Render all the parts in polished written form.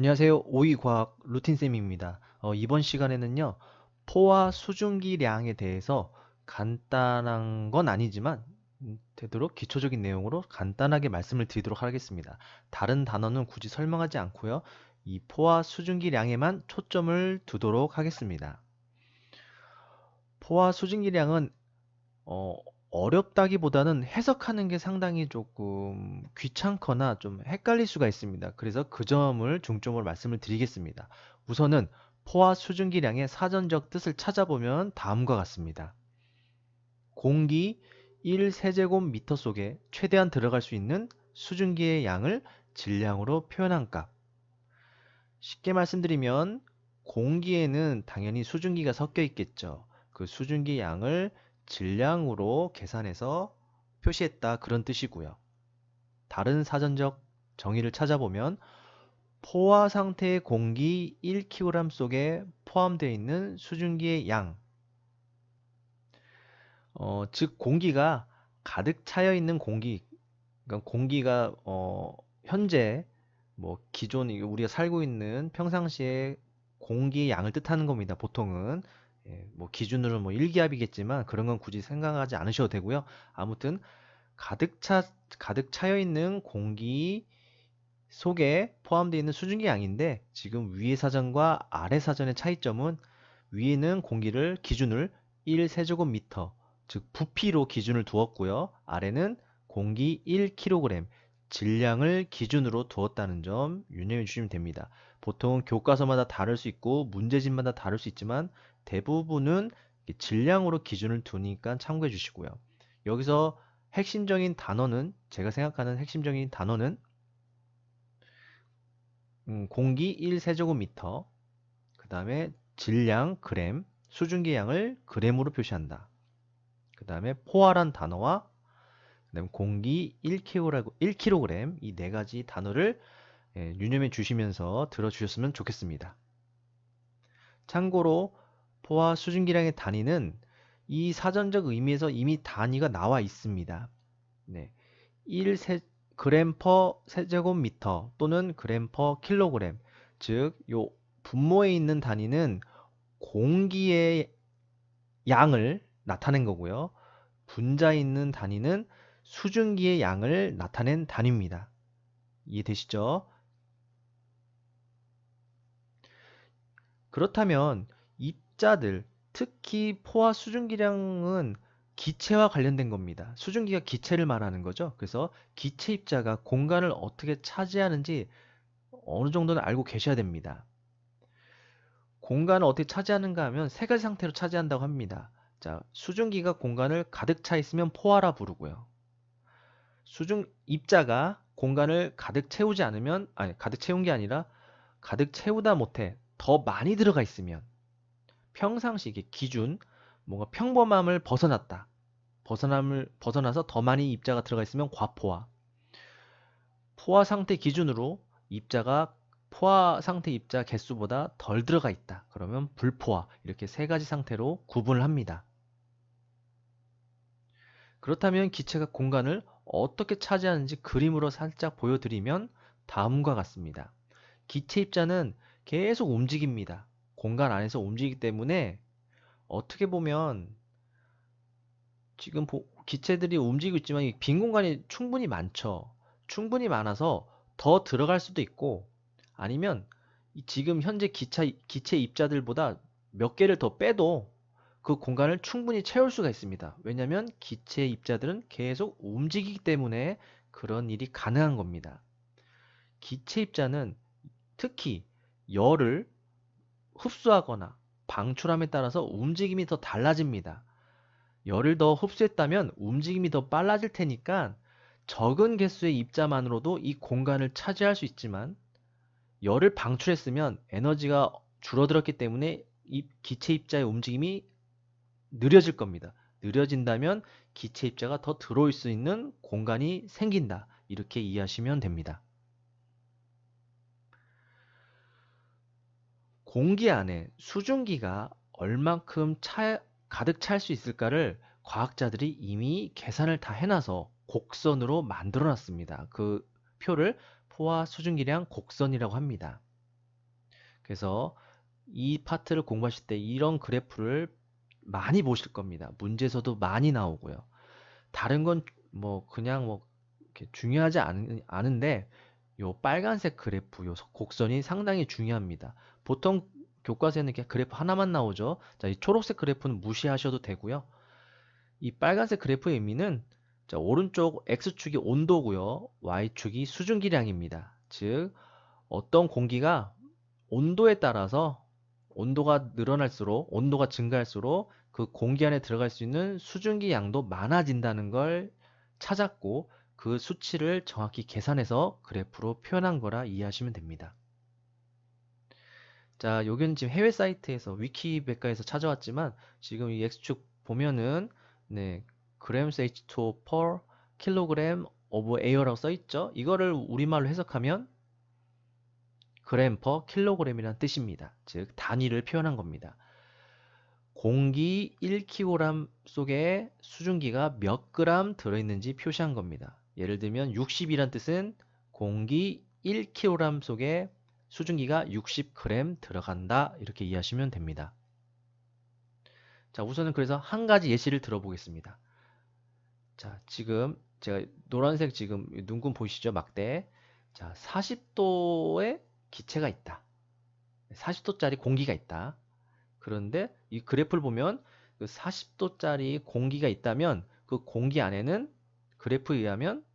안녕하세요. 오이과학 루틴쌤입니다. 이번 시간에는요, 포화 수증기량에 대해서 간단한 건 아니지만, 되도록 기초적인 내용으로 간단하게 말씀을 드리도록 하겠습니다. 다른 단어는 굳이 설명하지 않고요, 이 포화 수증기량에만 초점을 두도록 하겠습니다. 포화 수증기량은 어, 어렵다기보다는 해석하는 게 상당히 조금 귀찮거나 좀 헷갈릴 수가 있습니다. 그래서 그 점을 중점으로 말씀을 드리겠습니다. 우선은 포화 수증기량의 사전적 뜻을 찾아보면 다음과 같습니다. 공기 1세제곱미터 속에 최대한 들어갈 수 있는 수증기의 양을 질량으로 표현한 값. 쉽게 말씀드리면 공기에는 당연히 수증기가 섞여 있겠죠. 그 수증기 양을 질량으로 계산해서 표시했다 그런 뜻이고요. 다른 사전적 정의를 찾아보면 포화 상태의 공기 1kg 속에 포함되어 있는 수증기의 양, 즉 공기가 가득 차여 있는 공기, 그러니까 공기가 현재 뭐 기존 우리가 살고 있는 평상시에 공기의 양을 뜻하는 겁니다. 보통은 뭐 기준으로 뭐 일기압이겠지만 그런 건 굳이 생각하지 않으셔도 되고요. 아무튼 가득 차여 있는 공기 속에 포함되어 있는 수증기 양인데 지금 위의 사전과 아래 사전의 차이점은 위에는 공기를 기준을 1세제곱미터 즉 부피로 기준을 두었고요. 아래는 공기 1kg 질량을 기준으로 두었다는 점 유념해 주시면 됩니다. 보통 교과서마다 다를 수 있고 문제집마다 다를 수 있지만 대부분은 질량으로 기준을 두니까 참고해 주시고요. 여기서 핵심적인 단어는 제가 생각하는 핵심적인 단어는 공기 1세제곱미터, 그 다음에 질량 그램, 수증기 양을 그램으로 표시한다. 그 다음에 포화란 단어와 그다음에 공기 1kg 이 네 가지 단어를 유념해 주시면서 들어주셨으면 좋겠습니다. 참고로 포화 수증기량의 단위는 이 사전적 의미에서 이미 단위가 나와 있습니다. 네. 1g per 세제곱미터 또는 g per 킬로그램 즉 요 분모에 있는 단위는 공기의 양을 나타낸 거고요. 분자에 있는 단위는 수증기의 양을 나타낸 단위입니다. 이해되시죠? 그렇다면 입자들, 특히 포화 수증기량은 기체와 관련된 겁니다. 수증기가 기체를 말하는 거죠. 그래서 기체 입자가 공간을 어떻게 차지하는지 어느 정도는 알고 계셔야 됩니다. 공간을 어떻게 차지하는가 하면 세 가지 상태로 차지한다고 합니다. 자, 수증기가 공간을 가득 차 있으면 포화라 부르고요. 입자가 공간을 가득 채우지 않으면, 아니, 가득 채운 게 아니라 가득 채우다 못해 더 많이 들어가 있으면 평상시 이게 기준, 뭔가 평범함을 벗어났다. 벗어나서 더 많이 입자가 들어가 있으면 과포화. 포화 상태 기준으로 입자가 포화 상태 입자 개수보다 덜 들어가 있다. 그러면 불포화. 이렇게 세 가지 상태로 구분을 합니다. 그렇다면 기체가 공간을 어떻게 차지하는지 그림으로 살짝 보여드리면 다음과 같습니다. 기체 입자는 계속 움직입니다. 공간 안에서 움직이기 때문에 어떻게 보면 지금 기체들이 움직이고 있지만 빈 공간이 충분히 많죠. 충분히 많아서 더 들어갈 수도 있고 아니면 지금 현재 기체 입자들보다 몇 개를 더 빼도 그 공간을 충분히 채울 수가 있습니다. 왜냐하면 기체 입자들은 계속 움직이기 때문에 그런 일이 가능한 겁니다. 기체 입자는 특히 열을 흡수하거나 방출함에 따라서 움직임이 더 달라집니다. 열을 더 흡수했다면 움직임이 더 빨라질 테니까 적은 개수의 입자만으로도 이 공간을 차지할 수 있지만 열을 방출했으면 에너지가 줄어들었기 때문에 이 기체 입자의 움직임이 느려질 겁니다. 느려진다면 기체 입자가 더 들어올 수 있는 공간이 생긴다. 이렇게 이해하시면 됩니다. 공기 안에 수증기가 얼만큼 가득 찰 수 있을까를 과학자들이 이미 계산을 다 해놔서 곡선으로 만들어 놨습니다. 그 표를 포화 수증기량 곡선이라고 합니다. 그래서 이 파트를 공부하실 때 이런 그래프를 많이 보실 겁니다. 문제에서도 많이 나오고요. 다른 건 뭐 그냥 뭐 이렇게 중요하지 않은데 요 빨간색 그래프, 요 곡선이 상당히 중요합니다. 보통 교과서에는 이렇게 그래프 하나만 나오죠. 자, 이 초록색 그래프는 무시하셔도 되고요. 이 빨간색 그래프의 의미는 자, 오른쪽 X축이 온도고요. Y축이 수증기량입니다. 즉, 어떤 공기가 온도에 따라서 온도가 늘어날수록, 온도가 증가할수록 그 공기 안에 들어갈 수 있는 수증기 양도 많아진다는 걸 찾았고 그 수치를 정확히 계산해서 그래프로 표현한 거라 이해하시면 됩니다. 자, 여기는 지금 해외 사이트에서 위키백과에서 찾아왔지만 지금 이 X축 보면은 네, grams H2O per kilogram of air라고 써 있죠. 이거를 우리말로 해석하면 그램 per 킬로그램이란 뜻입니다. 즉 단위를 표현한 겁니다. 공기 1kg 속에 수증기가 몇 그램 들어있는지 표시한 겁니다. 예를 들면 60이란 뜻은 공기 1kg 속에 수증기가 60g 들어간다 이렇게 이해하시면 됩니다. 자, 우선은 그래서 한 가지 예시를 들어보겠습니다. 자, 지금 제가 노란색 지금 눈금 보이시죠? 막대. 자, 40도의 기체가 있다. 40도짜리 공기가 있다. 그런데 이 그래프를 보면 그 40도짜리 공기가 있다면 그 공기 안에는 그래프에 의하면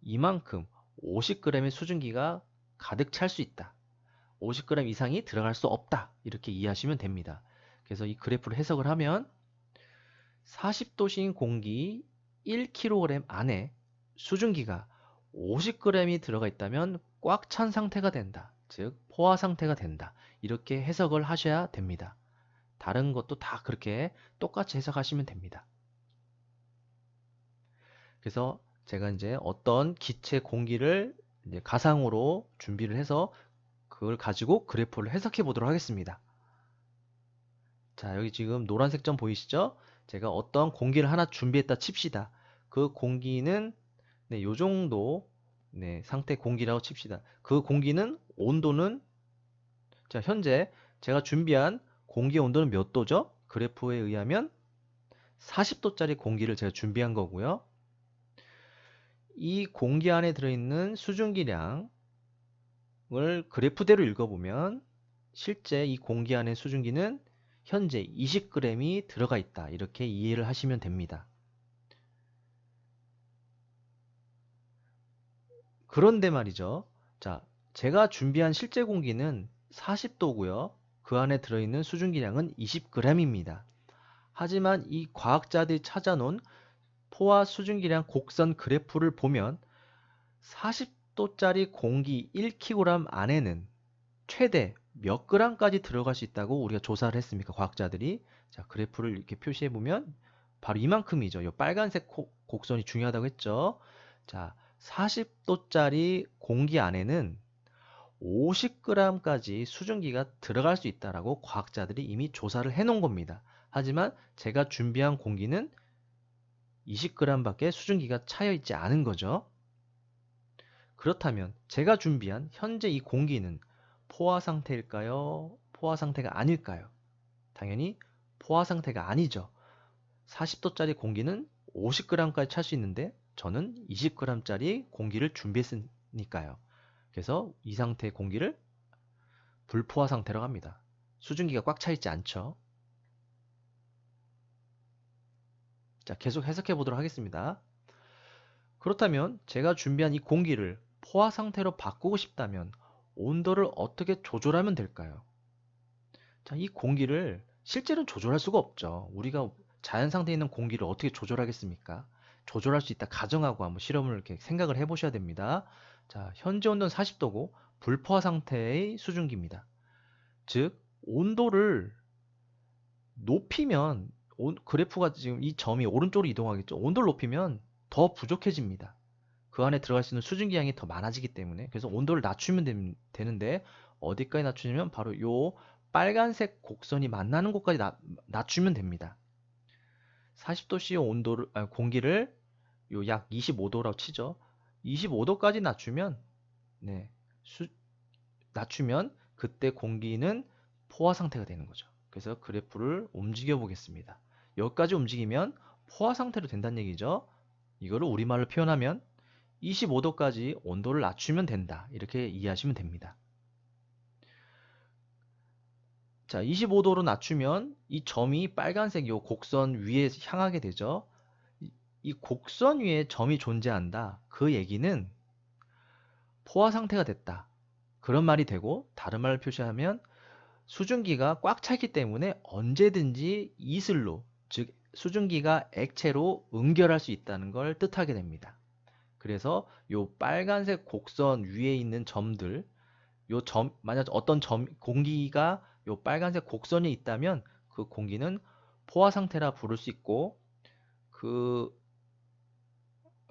이만큼 50g의 수증기가 가득 찰 수 있다. 50g 이상이 들어갈 수 없다. 이렇게 이해하시면 됩니다. 그래서 이 그래프를 해석을 하면 40도씨인 공기 1kg 안에 수증기가 50g이 들어가 있다면 꽉 찬 상태가 된다. 즉 포화 상태가 된다. 이렇게 해석을 하셔야 됩니다. 다른 것도 다 그렇게 똑같이 해석하시면 됩니다. 그래서 제가 이제 어떤 기체 공기를 이제 가상으로 준비를 해서 그걸 가지고 그래프를 해석해 보도록 하겠습니다. 자, 여기 지금 노란색 점 보이시죠? 제가 어떤 공기를 하나 준비했다 칩시다. 그 공기는 네, 요 정도 네, 상태 공기라고 칩시다. 그 공기는 온도는 자, 현재 제가 준비한 공기 온도는 몇 도죠? 그래프에 의하면 40도짜리 공기를 제가 준비한 거고요. 이 공기 안에 들어있는 수증기량을 그래프대로 읽어보면 실제 이 공기 안에 수증기는 현재 20g이 들어가 있다. 이렇게 이해를 하시면 됩니다. 그런데 말이죠. 자, 제가 준비한 실제 공기는 40도고요. 그 안에 들어있는 수증기량은 20g입니다. 하지만 이 과학자들이 찾아놓은 포화 수증기량 곡선 그래프를 보면 40도짜리 공기 1kg 안에는 최대 몇 g까지 들어갈 수 있다고 우리가 조사를 했습니까? 과학자들이. 자, 그래프를 이렇게 표시해 보면 바로 이만큼이죠. 이 빨간색 곡선이 중요하다고 했죠. 자, 40도짜리 공기 안에는 50g까지 수증기가 들어갈 수 있다라고 과학자들이 이미 조사를 해 놓은 겁니다. 하지만 제가 준비한 공기는 20g밖에 수증기가 차여 있지 않은 거죠. 그렇다면 제가 준비한 현재 이 공기는 포화 상태일까요? 포화 상태가 아닐까요? 당연히 포화 상태가 아니죠. 40도짜리 공기는 50g까지 찰 수 있는데 저는 20g짜리 공기를 준비했으니까요. 그래서 이 상태의 공기를 불포화 상태라고 합니다. 수증기가 꽉 차 있지 않죠. 자, 계속 해석해 보도록 하겠습니다. 그렇다면 제가 준비한 이 공기를 포화 상태로 바꾸고 싶다면 온도를 어떻게 조절하면 될까요? 자, 이 공기를 실제로는 조절할 수가 없죠. 우리가 자연 상태에 있는 공기를 어떻게 조절하겠습니까? 조절할 수 있다 가정하고 한번 실험을 이렇게 생각을 해보셔야 됩니다. 자, 현재 온도는 40도고 불포화 상태의 수증기입니다. 즉, 온도를 높이면 그래프가 지금 이 점이 오른쪽으로 이동하겠죠. 온도를 높이면 더 부족해집니다. 그 안에 들어갈 수 있는 수증기 양이 더 많아지기 때문에 그래서 온도를 낮추면 되는데 어디까지 낮추냐면 바로 요 빨간색 곡선이 만나는 곳까지 낮추면 됩니다. 40도씨 온도를 공기를 요 약 25도라고 치죠. 25도까지 낮추면 네, 낮추면 그때 공기는 포화 상태가 되는 거죠. 그래서 그래프를 움직여 보겠습니다. 여기까지 움직이면 포화 상태로 된다는 얘기죠. 이거를 우리말로 표현하면 25도까지 온도를 낮추면 된다. 이렇게 이해하시면 됩니다. 자, 25도로 낮추면 이 점이 빨간색 요 곡선 위에 향하게 되죠. 이 곡선 위에 점이 존재한다. 그 얘기는 포화 상태가 됐다. 그런 말이 되고, 다른 말을 표시하면 수증기가 꽉 차 있기 때문에 언제든지 이슬로, 즉 수증기가 액체로 응결할 수 있다는 걸 뜻하게 됩니다. 그래서 요 빨간색 곡선 위에 있는 점들, 요 점, 만약 어떤 공기가 요 빨간색 곡선에 있다면 그 공기는 포화 상태라 부를 수 있고, 그,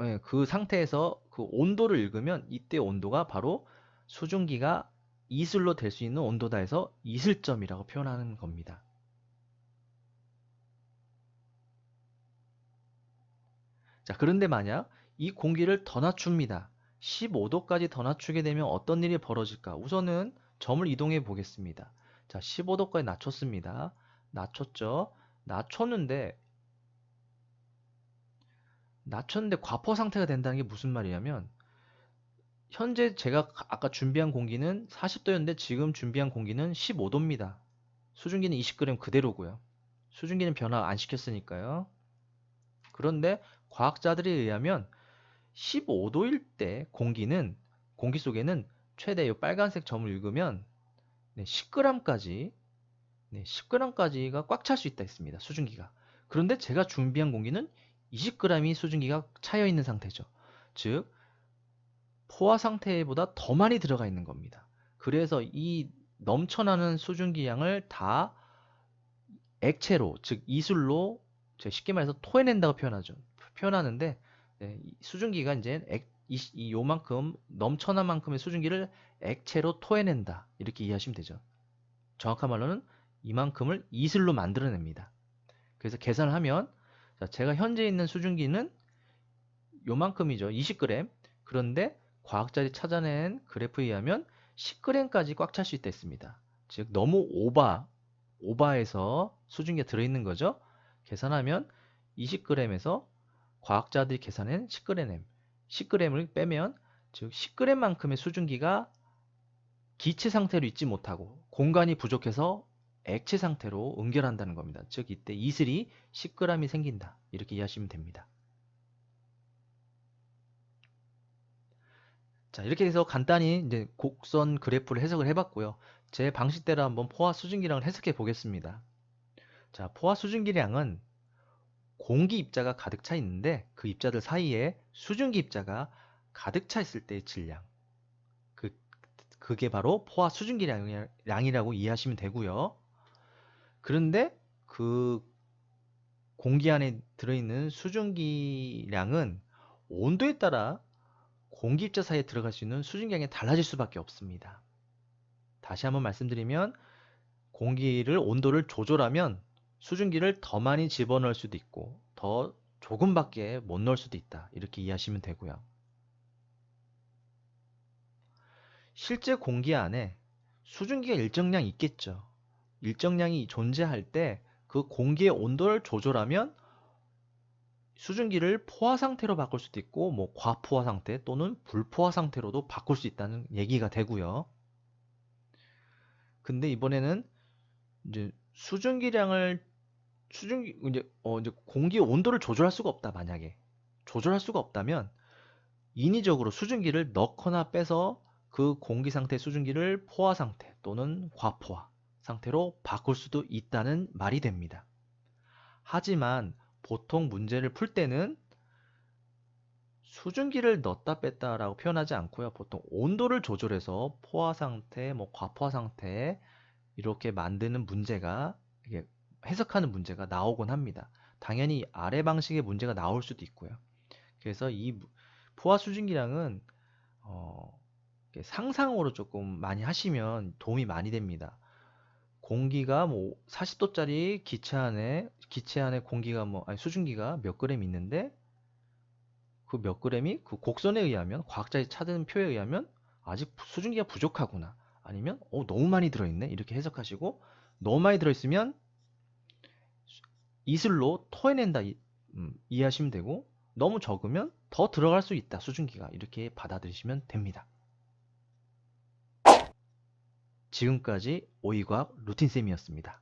예, 그 상태에서 그 온도를 읽으면 이때 온도가 바로 수증기가 이슬로 될 수 있는 온도다 해서 이슬점이라고 표현하는 겁니다. 자, 그런데 만약 이 공기를 더 낮춥니다. 15도까지 더 낮추게 되면 어떤 일이 벌어질까? 우선은 점을 이동해 보겠습니다. 자, 15도까지 낮췄습니다. 낮췄죠? 낮췄는데, 낮췄는데 과포 상태가 된다는 게 무슨 말이냐면, 현재 제가 아까 준비한 공기는 40도였는데 지금 준비한 공기는 15도입니다. 수증기는 20g 그대로고요. 수증기는 변화 안 시켰으니까요. 그런데 과학자들에 의하면 15도일 때 공기 속에는 최대 이 빨간색 점을 읽으면 10g까지 10g까지가 꽉 찰 수 있다 했습니다. 수증기가. 그런데 제가 준비한 공기는 20g이 수증기가 차여 있는 상태죠. 즉 포화 상태보다 더 많이 들어가 있는 겁니다. 그래서 이 넘쳐나는 수증기 양을 다 액체로, 즉 이슬로 쉽게 말해서 토해낸다고 표현하는데 수증기가 이제 요만큼 넘쳐난 만큼의 수증기를 액체로 토해낸다. 이렇게 이해하시면 되죠. 정확한 말로는 이만큼을 이슬로 만들어냅니다. 그래서 계산을 하면 제가 현재 있는 수증기는 요만큼이죠. 20g. 그런데 과학자들이 찾아낸 그래프에 의하면 10g까지 꽉 찰 수 있다 했습니다. 즉 너무 오바해서 수증기가 들어있는 거죠. 계산하면 20g에서 과학자들이 계산한 10g, 10g을 빼면 즉 10g만큼의 수증기가 기체 상태로 있지 못하고 공간이 부족해서 액체 상태로 응결한다는 겁니다. 즉 이때 이슬이 10g이 생긴다. 이렇게 이해하시면 됩니다. 자, 이렇게 해서 간단히 이제 곡선 그래프를 해석을 해봤고요. 제 방식대로 한번 포화 수증기량을 해석해 보겠습니다. 자, 포화 수증기량은 공기 입자가 가득 차 있는데 그 입자들 사이에 수증기 입자가 가득 차 있을 때의 질량. 그게 바로 포화 수증기량이라고 이해하시면 되고요. 그런데 그 공기 안에 들어있는 수증기량은 온도에 따라 공기 입자 사이에 들어갈 수 있는 수증기량이 달라질 수밖에 없습니다. 다시 한번 말씀드리면 공기를 온도를 조절하면 수증기를 더 많이 집어넣을 수도 있고 더 조금밖에 못 넣을 수도 있다. 이렇게 이해하시면 되고요. 실제 공기 안에 수증기가 일정량 있겠죠. 일정량이 존재할 때 그 공기의 온도를 조절하면 수증기를 포화 상태로 바꿀 수도 있고 뭐 과포화 상태 또는 불포화 상태로도 바꿀 수 있다는 얘기가 되고요. 근데 이번에는 이제 이제 공기 온도를 조절할 수가 없다. 만약에 조절할 수가 없다면 인위적으로 수증기를 넣거나 빼서 그 공기 상태 수증기를 포화 상태 또는 과포화 상태로 바꿀 수도 있다는 말이 됩니다. 하지만 보통 문제를 풀 때는 수증기를 넣었다 뺐다라고 표현하지 않고요. 보통 온도를 조절해서 포화 상태, 뭐 과포화 상태 이렇게 만드는 문제가 이게 해석하는 문제가 나오곤 합니다. 당연히 아래 방식의 문제가 나올 수도 있고요. 그래서 이 포화 수증기량은 상상으로 조금 많이 하시면 도움이 많이 됩니다. 공기가 뭐 40도짜리 기체 안에 공기가 수증기가 몇 그램 있는데 그 몇 그램이 그 곡선에 의하면 과학자의 찾은 표에 의하면 아직 수증기가 부족하구나. 아니면 너무 많이 들어있네 이렇게 해석하시고, 너무 많이 들어있으면 이슬로 토해낸다 이해하시면 되고, 너무 적으면 더 들어갈 수 있다 수증기가, 이렇게 받아들이시면 됩니다. 지금까지 오이과학 루틴쌤이었습니다.